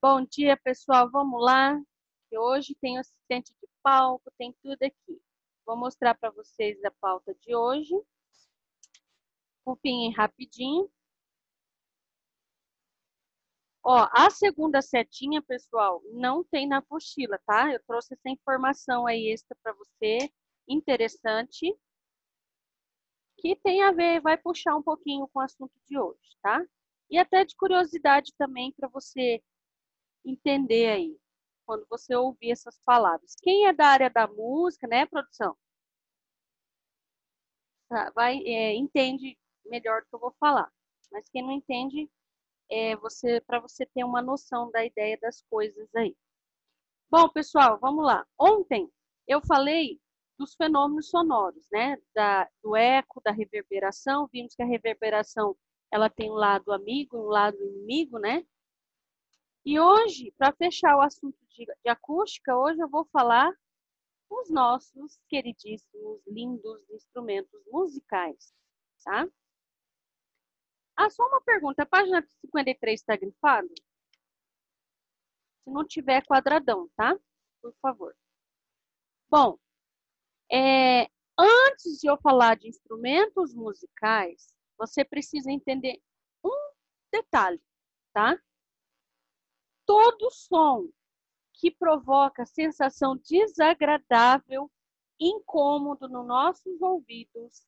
Bom dia, pessoal. Vamos lá. Que hoje tem assistente de palco, tem tudo aqui. Vou mostrar para vocês a pauta de hoje. Confiem rapidinho. Ó, a segunda setinha, pessoal, não tem na apostila, tá? Eu trouxe essa informação aí extra para você, interessante, que tem a ver, vai puxar um pouquinho com o assunto de hoje, tá? E até de curiosidade também para você entender aí, quando você ouvir essas palavras. Quem é da área da música, né, produção? Entende melhor do que eu vou falar. Mas quem não entende, para você ter uma noção da ideia das coisas aí. Bom, pessoal, vamos lá. Ontem eu falei dos fenômenos sonoros, né? Do eco, da reverberação. Vimos que a reverberação ela tem um lado amigo e um lado inimigo, né? E hoje, para fechar o assunto de acústica, hoje eu vou falar os nossos queridíssimos, lindos instrumentos musicais, tá? Ah, só uma pergunta, a página 53 está grifado? Se não tiver, quadradão, tá? Por favor. Bom, antes de eu falar de instrumentos musicais, você precisa entender um detalhe, tá? Todo som que provoca sensação desagradável, incômodo nos nossos ouvidos,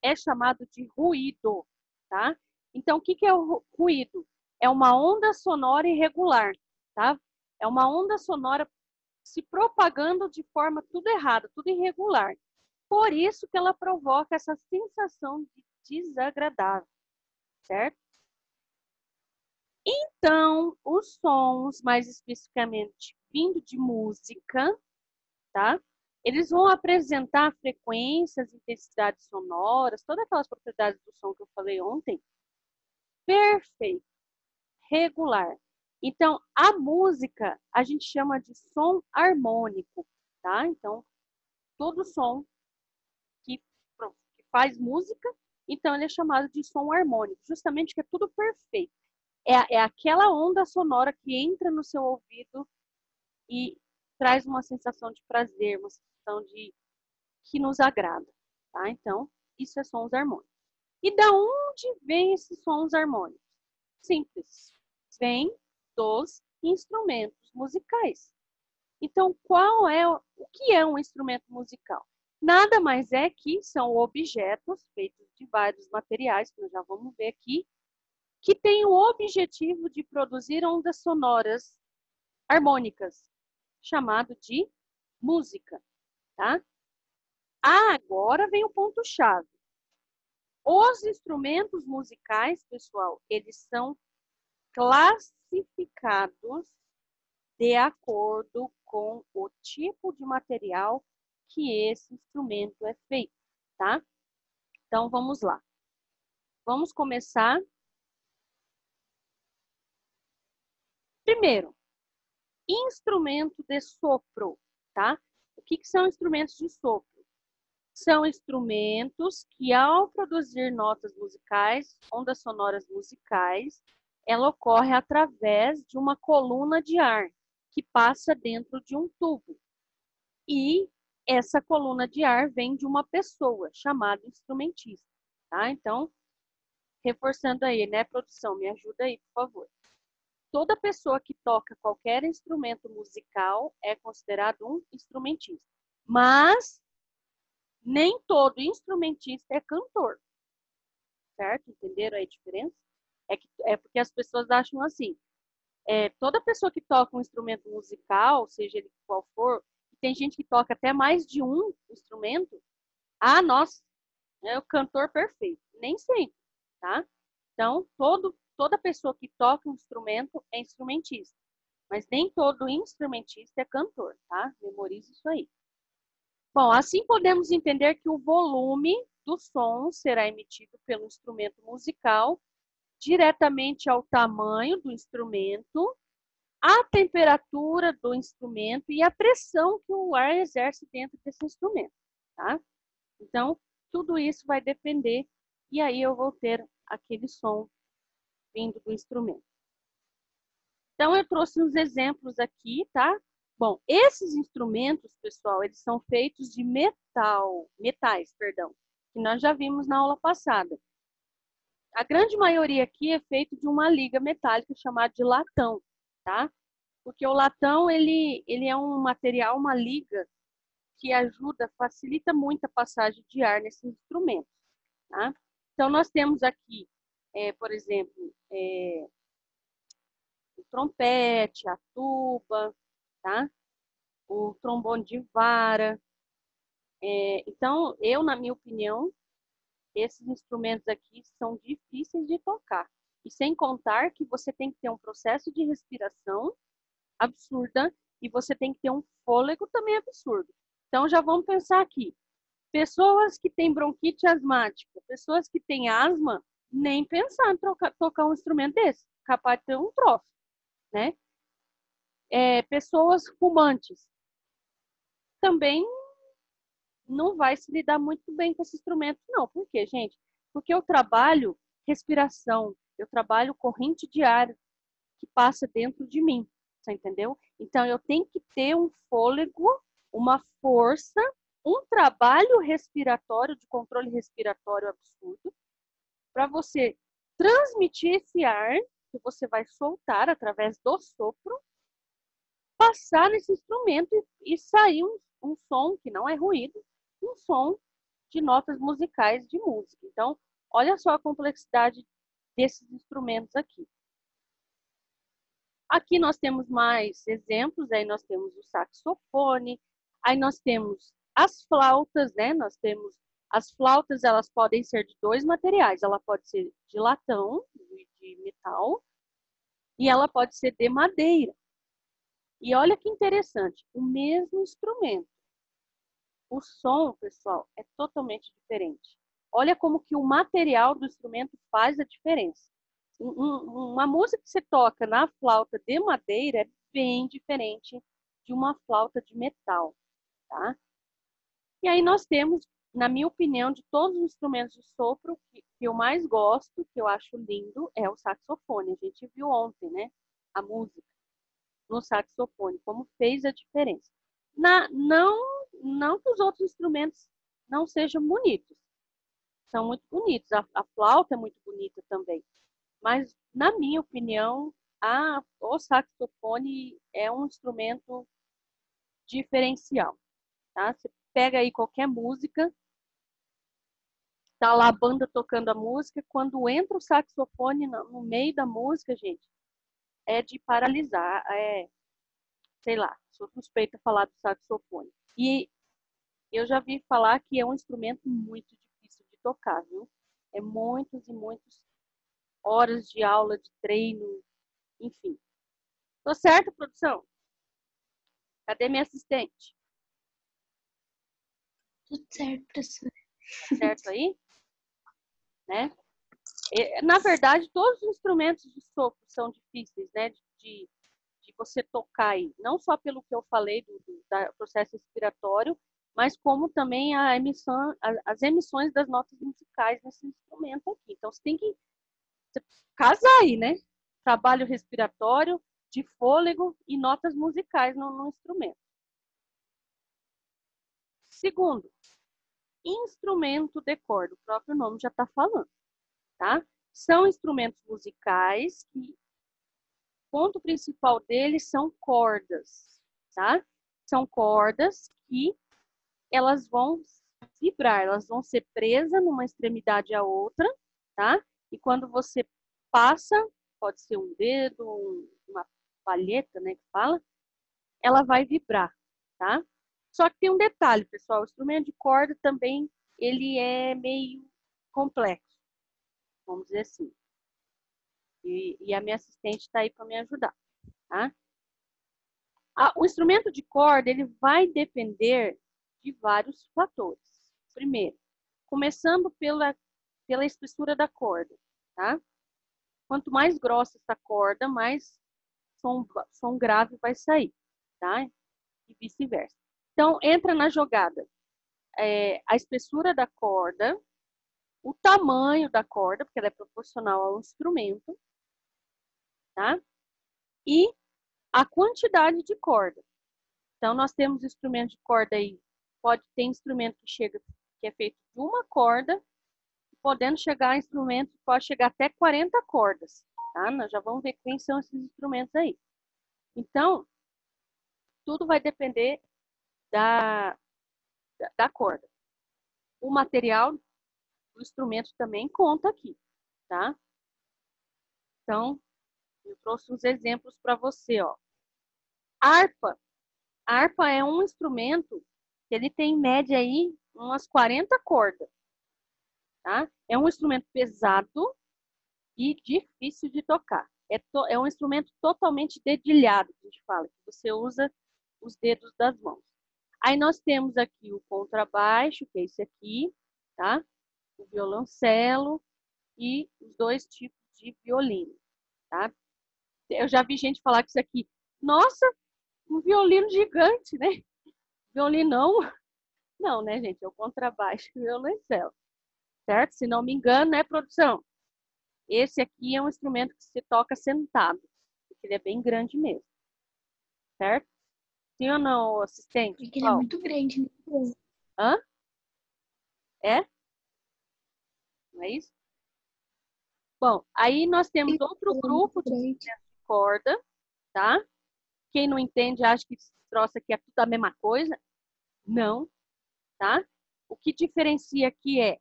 é chamado de ruído, tá? Então, o que é o ruído? É uma onda sonora irregular, tá? É uma onda sonora se propagando de forma tudo errada, tudo irregular. Por isso que ela provoca essa sensação de desagradável, certo? Então, os sons, mais especificamente vindo de música, tá? Eles vão apresentar frequências, intensidades sonoras, todas aquelas propriedades do som que eu falei ontem, perfeito, regular. Então, a música a gente chama de som harmônico, tá? Então, todo som que faz música, então ele é chamado de som harmônico, justamente que é tudo perfeito. É aquela onda sonora que entra no seu ouvido e traz uma sensação de prazer, uma sensação de que nos agrada, tá? Então, isso é sons harmônicos. E da onde vem esses sons harmônicos? Simples. Vem dos instrumentos musicais. Então, o que é um instrumento musical? Nada mais é que são objetos feitos de vários materiais, que nós já vamos ver aqui, que têm o objetivo de produzir ondas sonoras harmônicas, chamado de música, tá? Agora vem o ponto-chave. Os instrumentos musicais, pessoal, eles são classificados de acordo com o tipo de material que esse instrumento é feito, tá? Então, vamos lá. Vamos começar. Primeiro, instrumento de sopro, tá? O que são instrumentos de sopro? São instrumentos que, ao produzir notas musicais, ondas sonoras musicais, ela ocorre através de uma coluna de ar que passa dentro de um tubo. E essa coluna de ar vem de uma pessoa chamada instrumentista, tá? Então, reforçando aí, né, produção? Me ajuda aí, por favor. Toda pessoa que toca qualquer instrumento musical é considerado um instrumentista. Mas nem todo instrumentista é cantor, certo? Entenderam aí a diferença? É porque as pessoas acham assim, toda pessoa que toca um instrumento musical, seja ele qual for, tem gente que toca até mais de um instrumento, nossa, é o cantor perfeito. Nem sempre, tá? Então, toda pessoa que toca um instrumento é instrumentista, mas nem todo instrumentista é cantor, tá? Memorize isso aí. Bom, assim podemos entender que o volume do som será emitido pelo instrumento musical diretamente ao tamanho do instrumento, à temperatura do instrumento e à pressão que o ar exerce dentro desse instrumento, tá? Então, tudo isso vai depender, e aí eu vou ter aquele som vindo do instrumento. Então, eu trouxe uns exemplos aqui, tá? Bom, esses instrumentos, pessoal, eles são feitos de metais, perdão, que nós já vimos na aula passada. A grande maioria aqui é feito de uma liga metálica chamada de latão, tá? Porque o latão, ele é um material, uma liga, que ajuda, facilita muito a passagem de ar nesses instrumentos, tá? Então, nós temos aqui, por exemplo, o trompete, a tuba, tá? O trombone de vara. Então, na minha opinião, esses instrumentos aqui são difíceis de tocar. E sem contar que você tem que ter um processo de respiração absurda e você tem que ter um fôlego também absurdo. Então, já vamos pensar aqui. Pessoas que têm bronquite asmática, pessoas que têm asma, nem pensar em tocar um instrumento desse. Capaz de ter um troço, né? Pessoas fumantes também não vai se lidar muito bem com esse instrumento, não. Por quê, gente? Porque eu trabalho respiração, eu trabalho corrente de ar que passa dentro de mim, você entendeu? Então, eu tenho que ter um fôlego, uma força, um trabalho respiratório, de controle respiratório absurdo, para você transmitir esse ar que você vai soltar através do sopro, passar nesse instrumento e sair um som que não é ruído, um som de notas musicais de música. Então, olha só a complexidade desses instrumentos aqui. Aqui nós temos mais exemplos, aí nós temos o saxofone, aí nós temos as flautas, né? Nós temos as flautas, elas podem ser de dois materiais, ela pode ser de latão, de metal, e ela pode ser de madeira. E olha que interessante, o mesmo instrumento. O som, pessoal, é totalmente diferente. Olha como que o material do instrumento faz a diferença. Uma música que você toca na flauta de madeira é bem diferente de uma flauta de metal, tá? E aí nós temos, na minha opinião, de todos os instrumentos de sopro, que eu mais gosto, que eu acho lindo, é o saxofone. A gente viu ontem, né? A música no saxofone, como fez a diferença. Não que os outros instrumentos não sejam bonitos. São muito bonitos. A flauta é muito bonita também. Mas, na minha opinião, o saxofone é um instrumento diferencial, tá? Você pega aí qualquer música, tá lá a banda tocando a música, quando entra o saxofone no meio da música, gente, é de paralisar, sei lá, sou suspeita a falar do saxofone. E eu já vi falar que é um instrumento muito difícil de tocar, viu? É muitas e muitas horas de aula, de treino, enfim. Tô certo, produção? Cadê minha assistente? Tudo certo, professor. Tá certo aí? Né? Na verdade, todos os instrumentos de sopro são difíceis, né? De você tocar aí. Não só pelo que eu falei do processo respiratório, mas como também as emissões das notas musicais nesse instrumento aqui. Então, você tem que casar aí, né? Trabalho respiratório, de fôlego e notas musicais no instrumento. Segundo, instrumento de corda. O próprio nome já está falando, tá? São instrumentos musicais que o ponto principal deles são cordas, tá? São cordas que elas vão vibrar, elas vão ser presas numa extremidade à outra, tá? E quando você passa, pode ser um dedo, uma palheta, né, que fala, ela vai vibrar, tá? Só que tem um detalhe, pessoal, o instrumento de corda também, ele é meio complexo, vamos dizer assim. E a minha assistente está aí para me ajudar, tá? O instrumento de corda, ele vai depender de vários fatores. Primeiro, começando pela espessura da corda, tá? Quanto mais grossa essa corda, mais som grave vai sair, tá? E vice-versa. Então, entra na jogada a espessura da corda, o tamanho da corda, porque ela é proporcional ao instrumento, tá? e a quantidade de corda. Então, nós temos instrumento de corda aí. Pode ter instrumento que é feito de uma corda, podendo chegar a instrumento que pode chegar até 40 cordas. Tá? Nós já vamos ver quem são esses instrumentos aí. Então, tudo vai depender da corda. O material do instrumento também conta aqui, tá? Então, eu trouxe uns exemplos para você, ó. Harpa. Harpa é um instrumento que ele tem em média aí umas 40 cordas, tá? É um instrumento pesado e difícil de tocar. É um instrumento totalmente dedilhado, que a gente fala, que você usa os dedos das mãos. Aí nós temos aqui o contrabaixo, que é esse aqui, tá? O violoncelo e os dois tipos de violino, tá? Eu já vi gente falar que isso aqui, nossa, um violino gigante, né? Violinão, não, né, gente? É o contrabaixo e o violoncelo, certo? Se não me engano, né, produção? Esse aqui é um instrumento que se toca sentado, porque ele é bem grande mesmo, certo? Sim ou não, assistente? Porque ele é muito grande, né? Hã? É? Não é isso? Bom, aí nós temos outro Ele é muito grupo de grande. corda, tá? Quem não entende acha que esse troço aqui é tudo a mesma coisa. Não, tá? O que diferencia aqui é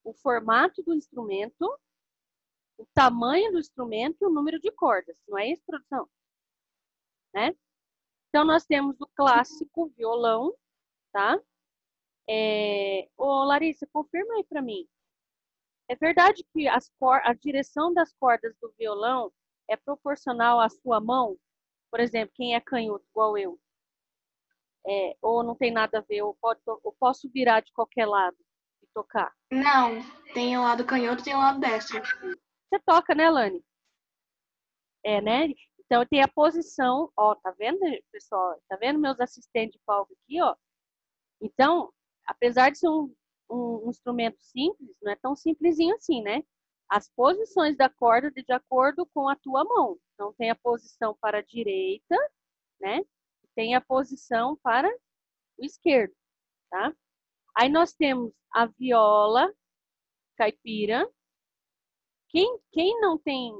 o formato do instrumento, o tamanho do instrumento e o número de cordas. Não é isso, produção? Né? Então, nós temos o clássico violão, tá? Ô, Larissa, confirma aí para mim. É verdade que a direção das cordas do violão é proporcional à sua mão? Por exemplo, quem é canhoto, igual eu, ou não tem nada a ver, eu posso virar de qualquer lado e tocar. Não, tem o lado canhoto e tem o lado destro. Você toca, né, Lani? É, né? Então tem a posição, ó, tá vendo, pessoal? Tá vendo meus assistentes de palco aqui, ó? Então, apesar de ser um instrumento simples, não é tão simplesinho assim, né? As posições da corda de acordo com a tua mão. Então tem a posição para a direita, né? Tem a posição para o esquerdo, tá? Aí nós temos a viola caipira. Quem não tem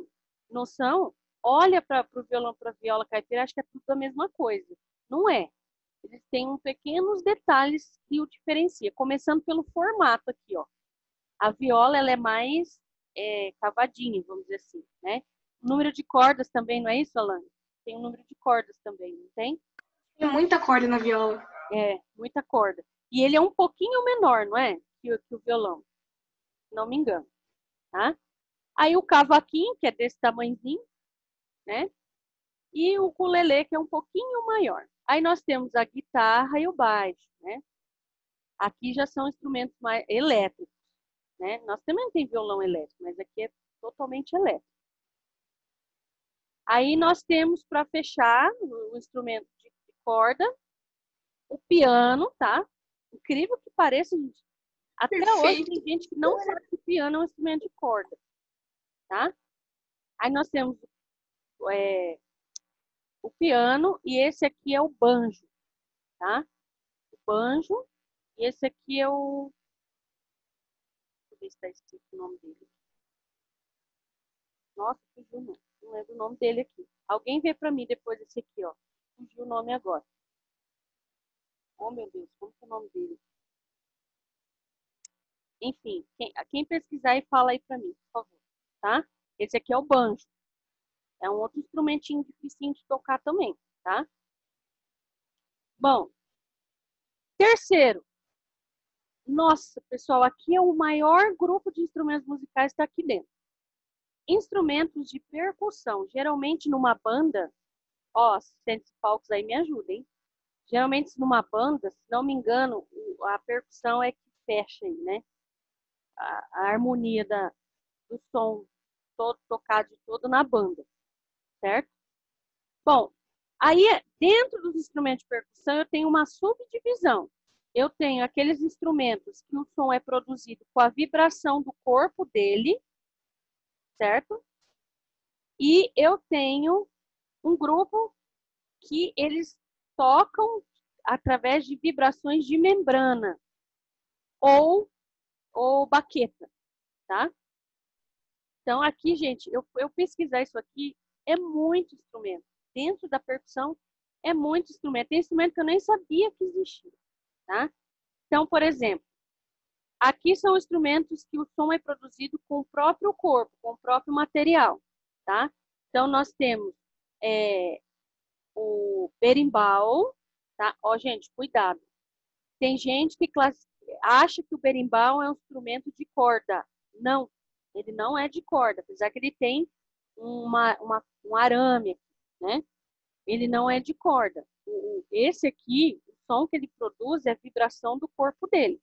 noção, olha para o violão, para a viola caipira, acha que é tudo a mesma coisa. Não é. Eles têm pequenos detalhes que o diferencia. Começando pelo formato aqui, ó. A viola, ela é mais cavadinha, vamos dizer assim, né? O número de cordas também, não é isso, Alane? Tem um número de cordas também, não tem? Tem muita corda na viola. É, muita corda. E ele é um pouquinho menor, não é? Que o violão, se não me engano, tá? Aí o cavaquinho, que é desse tamanhozinho, né? E o ukulele, que é um pouquinho maior. Aí nós temos a guitarra e o baixo, né? Aqui já são instrumentos mais elétricos, né? Nós também tem violão elétrico, mas aqui é totalmente elétrico. Aí nós temos para fechar o instrumento de corda, o piano, tá? Incrível que pareça, gente. Até hoje Perfeito. tem gente que não sabe que o piano é um instrumento de corda, tá? Aí nós temos o piano e esse aqui é o banjo, tá? O banjo e esse aqui é o... Deixa eu ver se está escrito o nome dele. Nossa, fugiu o nome. Não lembro o nome dele aqui. Alguém vê para mim depois esse aqui, ó. Fugiu o nome agora. Oh, meu Deus, como que é o nome dele? Enfim, quem pesquisar aí fala aí para mim, por favor, tá? Esse aqui é o banjo. É um outro instrumentinho difícil de tocar também, tá? Bom, terceiro. Nossa, pessoal, aqui é o maior grupo de instrumentos musicais que está aqui dentro. Instrumentos de percussão. Geralmente numa banda, ó, assistentes de palcos aí me ajudem. Geralmente numa banda, se não me engano, a percussão é que fecha aí, né? A harmonia do som todo tocado de todo na banda, certo? Bom, aí dentro dos instrumentos de percussão eu tenho uma subdivisão. Eu tenho aqueles instrumentos que o som é produzido com a vibração do corpo dele, certo? E eu tenho um grupo que eles tocam através de vibrações de membrana ou baqueta, tá? Então, aqui, gente, eu pesquisar isso aqui, é muito instrumento. Dentro da percussão, é muito instrumento. Tem instrumento que eu nem sabia que existia, tá? Então, por exemplo, aqui são instrumentos que o som é produzido com o próprio corpo, com o próprio material, tá? Então, nós temos o berimbau, tá? Ó, gente, cuidado. Tem gente que acha que o berimbau é um instrumento de corda. Não, ele não é de corda, apesar que ele tem um arame, né? Ele não é de corda. Esse aqui, o som que ele produz é a vibração do corpo dele,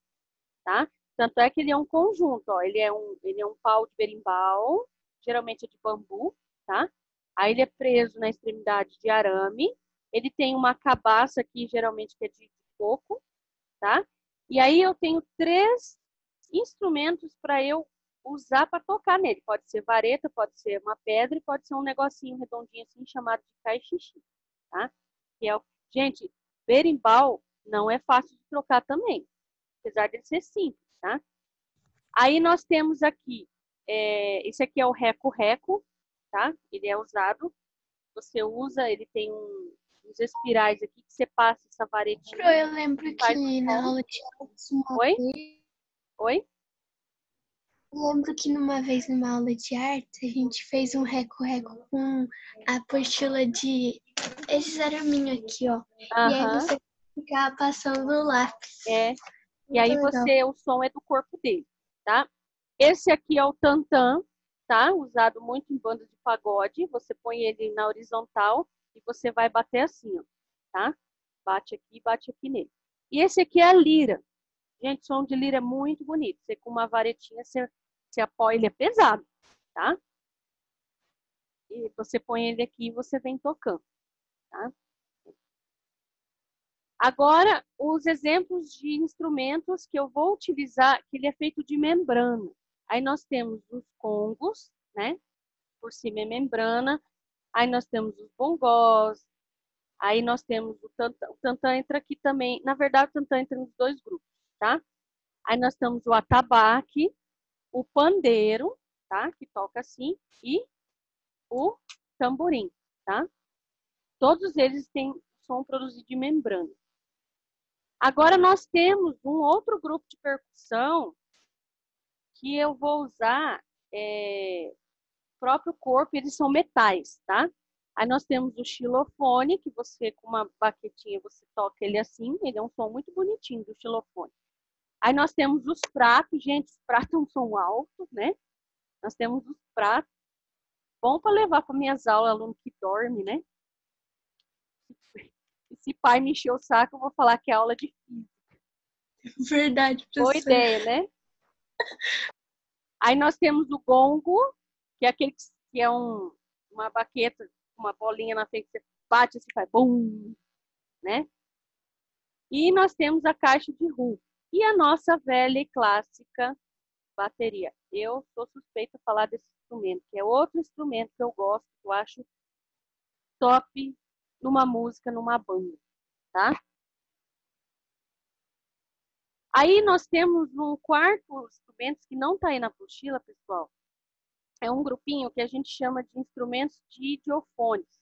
tá? Tanto é que ele é um conjunto, ó. Ele é um pau de berimbau, geralmente é de bambu, tá? Aí ele é preso na extremidade de arame. Ele tem uma cabaça aqui, geralmente que é de coco, tá? E aí eu tenho 3 instrumentos para eu usar para tocar nele. Pode ser vareta, pode ser uma pedra e pode ser um negocinho redondinho assim chamado de caixixi, tá? Que é Gente, berimbau não é fácil de trocar também, apesar de ele ser simples, tá? Aí nós temos aqui, esse aqui é o reco-reco, tá? Ele é usado, você usa, ele tem uns espirais aqui que você passa essa varetinha. Eu lembro que na aula de artes Oi? Oi? Eu lembro que numa vez numa aula de arte a gente fez um reco-reco com a apostila de esses araminhos aqui, ó. E aí você ficava passando o lápis. E aí o som é do corpo dele, tá? Esse aqui é o tantã, tá? Usado muito em bandas de pagode. Você põe ele na horizontal e você vai bater assim, ó, tá? Bate aqui nele. E esse aqui é a lira. Gente, o som de lira é muito bonito. Você com uma varetinha, você apoia, ele é pesado, tá? E você põe ele aqui e você vem tocando, tá? Agora, os exemplos de instrumentos que eu vou utilizar, que ele é feito de membrana. Aí nós temos os congos, né? Por cima é membrana. Aí nós temos os bongós. Aí nós temos o tantã. O tantã entra aqui também. Na verdade, o tantã entra nos 2 grupos, tá? Aí nós temos o atabaque, o pandeiro, tá? Que toca assim, e o tamborim, tá? Todos eles têm som produzido de membrana. Agora nós temos um outro grupo de percussão que eu vou usar o próprio corpo, eles são metais, tá? Aí nós temos o xilofone, que você com uma baquetinha você toca ele assim, ele é um som muito bonitinho do xilofone. Aí nós temos os pratos, gente, os pratos é um som alto, né? Nós temos os pratos, bom para levar para minhas aulas, aluno que dorme, né? E se pai me encher o saco, eu vou falar que é aula de física. Verdade, Boa professor. ideia, né? Aí nós temos o gongo, que é aquele que é uma baqueta, uma bolinha na frente, que você bate e faz bum, né? E nós temos a caixa de rum. E a nossa velha e clássica bateria. Eu sou suspeita de falar desse instrumento, que é outro instrumento que eu gosto, que eu acho top numa música, numa banda, tá? Aí nós temos um quarto instrumento que não está aí na apostila, pessoal. É um grupinho que a gente chama de instrumentos de idiofones.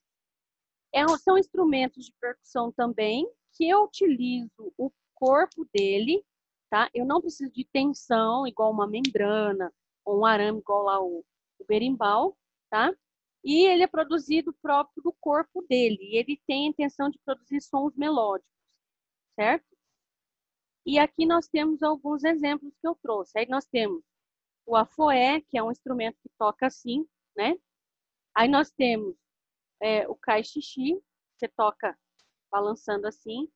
São instrumentos de percussão também, que eu utilizo o corpo dele, tá? Eu não preciso de tensão, igual uma membrana, ou um arame, igual lá o berimbau, tá? E ele é produzido próprio do corpo dele. E ele tem a intenção de produzir sons melódicos, certo? E aqui nós temos alguns exemplos que eu trouxe. Aí nós temos o afoé, que é um instrumento que toca assim, né? Aí nós temos o caixixi, você toca balançando assim.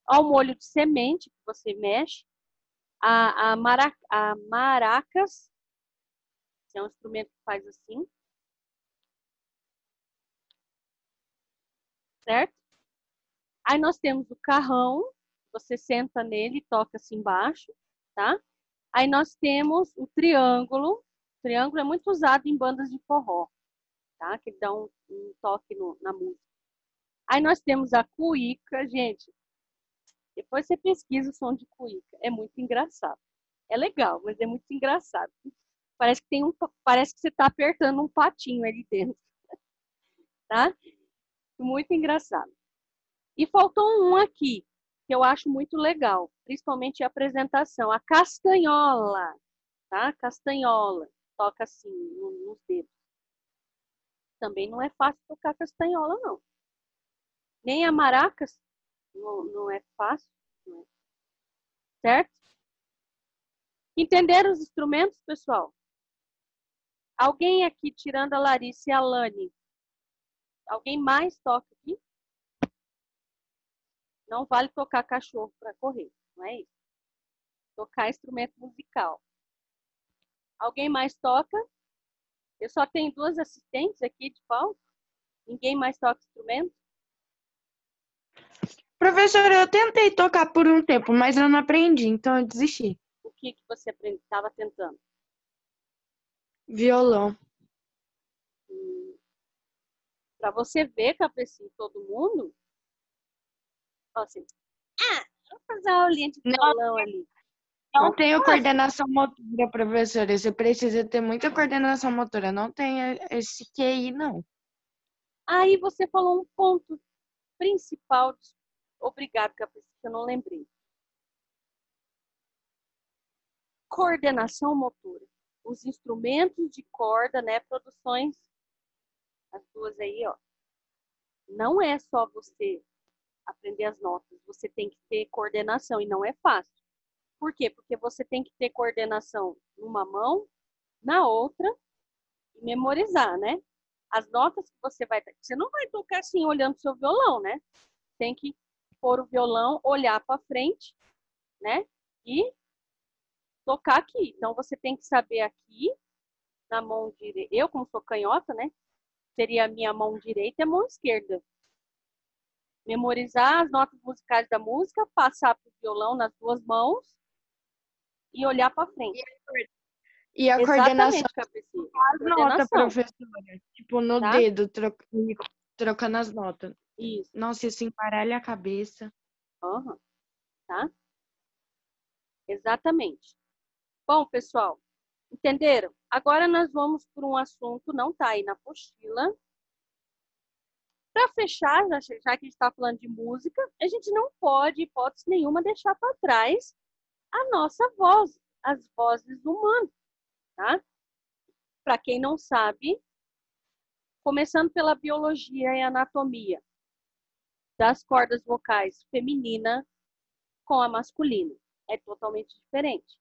Ao molho de semente, que você mexe. A maracas, que é um instrumento que faz assim. Certo? Aí nós temos o carrão, você senta nele e toca assim embaixo, tá? Aí nós temos o triângulo. O triângulo é muito usado em bandas de forró. tá? Que dá um toque na música. Aí nós temos a cuíca, gente. Depois você pesquisa o som de cuíca. É muito engraçado. É legal, mas é muito engraçado. Parece que parece que você está apertando um patinho ali dentro, tá? Muito engraçado. E faltou um aqui, que eu acho muito legal, principalmente a apresentação, a castanhola, tá? Castanhola, toca assim nos dedos. Também não é fácil tocar castanhola, não. Nem a maracas, não é fácil, não é. Certo? Entenderam os instrumentos, pessoal? Alguém aqui, tirando a Larissa e a Lani, alguém mais toca aqui? Não vale tocar cachorro para correr, não é isso? Tocar instrumento musical. Alguém mais toca? Eu só tenho 2 assistentes aqui de palco. Ninguém mais toca instrumento? Professora, eu tentei tocar por um tempo, mas eu não aprendi, então eu desisti. O que você estava tentando? Violão. Para você ver, Capecinho, todo mundo, fala assim, vou fazer uma aulinha de violão ali. Não tenho coordenação motora, professora. Você precisa ter muita coordenação motora. Não tenho esse QI, não. Aí você falou um ponto principal. Obrigado, Capecinho, que eu não lembrei. Coordenação motora. Os instrumentos de corda, né? Produções, as duas aí, ó. Não é só você aprender as notas. Você tem que ter coordenação e não é fácil. Por quê? Porque você tem que ter coordenação numa mão, na outra e memorizar, né? As notas que você vai... Você não vai tocar assim olhando o seu violão, né? Tem que pôr o violão, olhar para frente, né? E tocar aqui. Então, você tem que saber aqui, na mão direita. Eu, como sou canhota, né? Seria a minha mão direita e a mão esquerda. Memorizar as notas musicais da música, passar para o violão nas 2 mãos e olhar para frente. E a coordenação as notas, professora. Tipo, no tá? dedo, trocando as notas. Isso. Nossa, isso embaralha a cabeça. Uhum. Tá? Exatamente. Bom, pessoal, entenderam? Agora nós vamos por um assunto, não tá aí na apostila. Para fechar, já que a gente está falando de música, a gente não pode, hipótese nenhuma, deixar para trás a nossa voz, as vozes humanas, tá? Para quem não sabe, começando pela biologia e anatomia das cordas vocais feminina com a masculina. É totalmente diferente.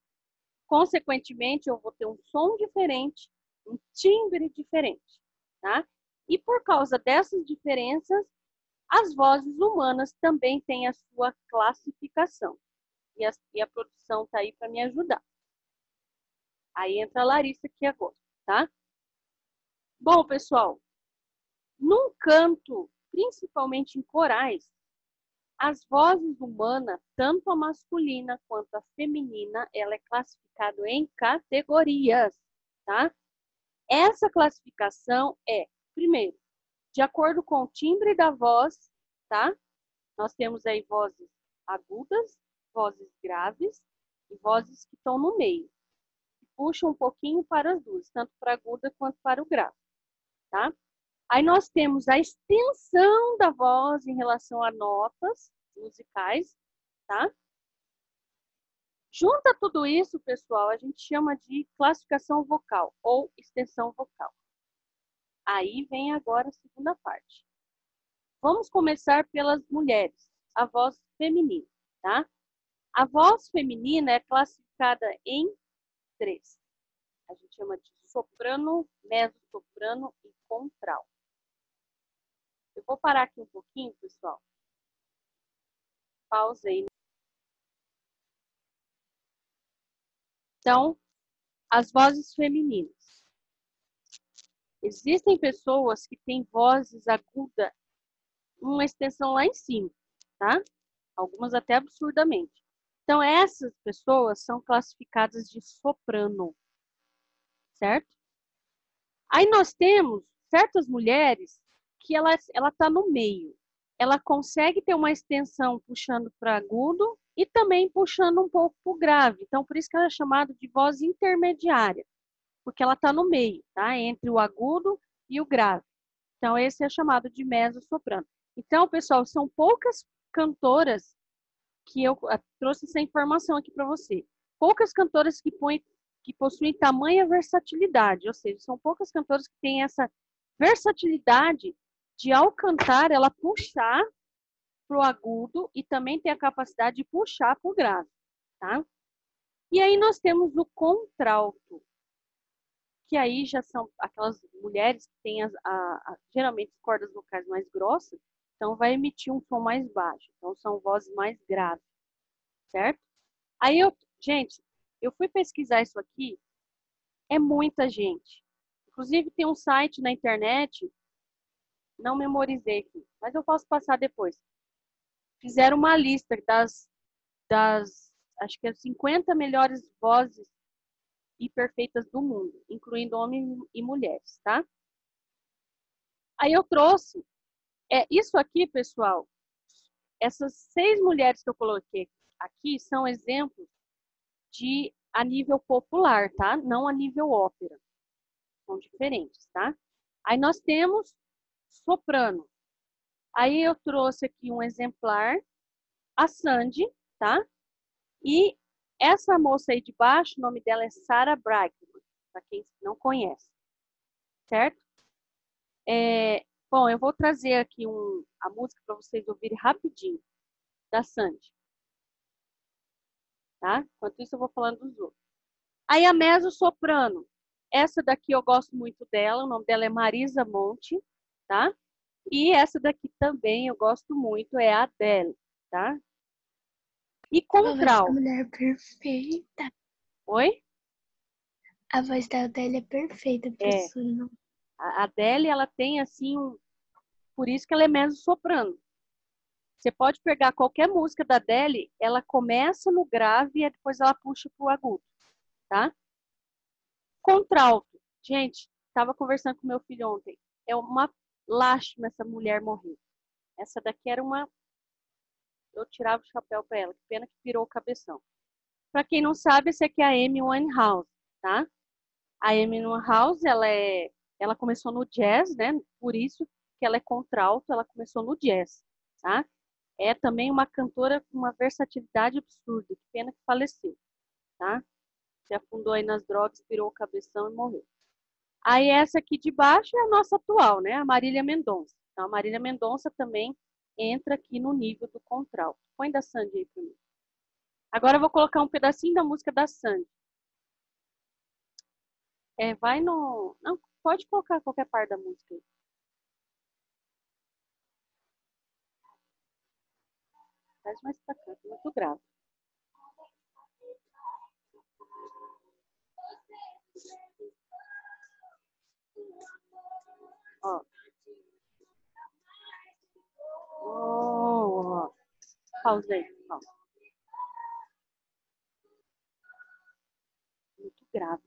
Consequentemente, eu vou ter um som diferente, um timbre diferente, tá? E por causa dessas diferenças, as vozes humanas também têm a sua classificação. E a produção está aí para me ajudar. Aí entra a Larissa aqui agora, tá? Bom, pessoal, num canto, principalmente em corais, as vozes humanas, tanto a masculina quanto a feminina, ela é classificada em categorias, tá? Essa classificação é, primeiro, de acordo com o timbre da voz, tá? Nós temos aí vozes agudas, vozes graves e vozes que estão no meio. Puxa um pouquinho para as duas, tanto para a aguda quanto para o grave, tá? Aí nós temos a extensão da voz em relação a notas musicais, tá? Junta tudo isso, pessoal, a gente chama de classificação vocal ou extensão vocal. Aí vem agora a segunda parte. Vamos começar pelas mulheres, a voz feminina, tá? A voz feminina é classificada em 3. A gente chama de soprano, mezzo-soprano e contralto. Eu vou parar aqui um pouquinho, pessoal. Pausa aí. Então, as vozes femininas. Existem pessoas que têm vozes agudas, uma extensão lá em cima, tá? Algumas até absurdamente. Então, essas pessoas são classificadas de soprano, certo? Aí nós temos certas mulheres que ela tá no meio. Ela consegue ter uma extensão puxando para agudo e também puxando um pouco para o grave. Então, por isso que ela é chamada de voz intermediária, porque ela está no meio, tá? Entre o agudo e o grave. Então, esse é chamado de mezzo-soprano. Então, pessoal, são poucas cantoras que eu trouxe essa informação aqui para você. Poucas cantoras que possuem tamanha versatilidade, ou seja, são poucas cantoras que têm essa versatilidade de, ao cantar, ela puxar para o agudo e também tem a capacidade de puxar para o grave, tá? E aí nós temos o contralto, que aí já são aquelas mulheres que têm geralmente as cordas vocais mais grossas, então vai emitir um som mais baixo, então são vozes mais graves, certo? Aí gente, eu fui pesquisar isso aqui, é muita gente. Inclusive tem um site na internet, não memorizei aqui, mas eu posso passar depois. Fizeram uma lista acho que as 50 melhores vozes e perfeitas do mundo, incluindo homens e mulheres, tá? Aí eu trouxe, isso aqui, pessoal, essas 6 mulheres que eu coloquei aqui são exemplos a nível popular, tá? Não a nível ópera. São diferentes, tá? Aí nós temos soprano. Aí eu trouxe aqui um exemplar, a Sandy, tá? E essa moça aí de baixo, o nome dela é Sarah Brightman, para quem não conhece, certo? Bom, eu vou trazer aqui a música para vocês ouvirem rapidinho, da Sandy, tá? Enquanto isso eu vou falando dos outros. Aí a mezzo-soprano, essa daqui eu gosto muito dela, o nome dela é Marisa Monte, tá? E essa daqui também eu gosto muito, é a Adele, tá? E contralto. A mulher perfeita. Oi? A voz da Adele é perfeita, professora. Não. A Adele, ela tem assim, por isso que ela é mezzo-soprano. Você pode pegar qualquer música da Adele, ela começa no grave e depois ela puxa pro agudo, tá? Contralto. Gente, estava conversando com meu filho ontem. É uma lástima essa mulher morrer. Essa daqui era uma... Eu tirava o chapéu para ela. Que pena que pirou o cabeção. Para quem não sabe, essa aqui é a Amy Winehouse, tá? A Amy Winehouse, ela começou no jazz, né? Por isso que ela é contralto, ela começou no jazz, tá? É também uma cantora com uma versatilidade absurda. Que pena que faleceu, tá? Se afundou aí nas drogas, pirou o cabeção e morreu. Aí essa aqui de baixo é a nossa atual, né? A Marília Mendonça. Então, a Marília Mendonça também entra aqui no nível do contralto. Põe da Sandy aí para mim. Agora eu vou colocar um pedacinho da música da Sandy. Vai no... Não, pode colocar qualquer parte da música aí. Faz mais pra cá, muito grave. Ó. Oh. Pausei. Pausa. Muito grave.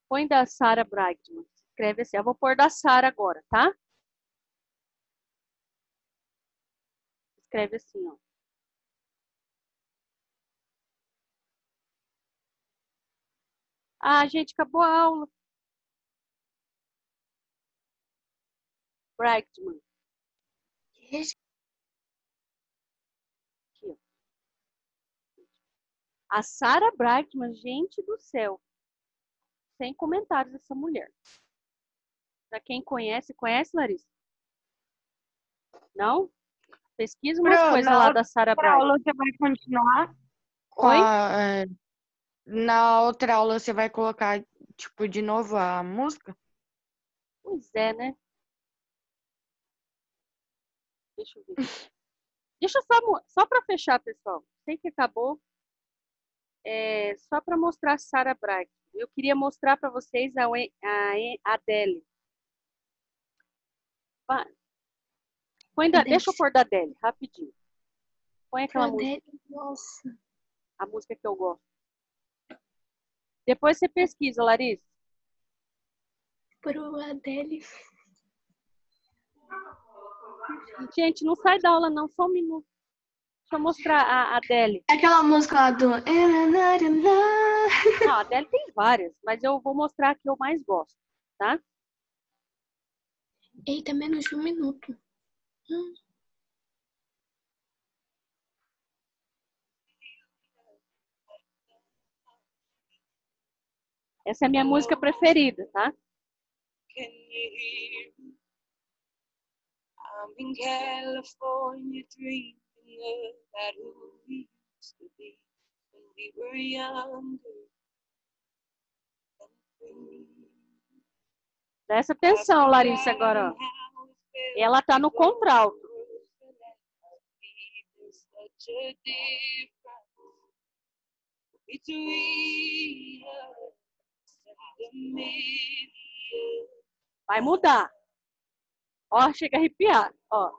Põe da Sarah Brightman. Escreve assim. Eu vou pôr da Sarah agora, tá? Escreve assim, ó. Ah, gente, acabou a aula. Brightman. Aqui, ó. A Sarah Brightman, gente do céu. Sem comentários essa mulher. Pra quem conhece, conhece, Não? Pesquisa umas coisas lá da Sarah Brightman. Na outra aula você vai continuar? Oi? Na outra aula você vai colocar, tipo, de novo a música? Pois é, né? Deixa eu ver. Deixa eu só para fechar, pessoal. Sei que acabou. Só para mostrar a Sarah Brightman. Eu queria mostrar para vocês a Adele. Deixa eu pôr da Adele, rapidinho. Põe aquela música. Nossa. A música que eu gosto. Depois você pesquisa, Larissa. Pro Adele. Gente, não sai da aula não, só um minuto. Deixa eu mostrar a Adele. É aquela música lá do... Não, a Adele tem várias, mas eu vou mostrar a que eu mais gosto, tá? Eita, menos de um minuto. Essa é a minha música preferida, tá? I'm in California dreaming about who we used to be when we were younger and free. Presta atenção, Larissa, agora. Ó. Ela tá no contralto. Vai mudar. Ó, chega a arrepiar. Ó.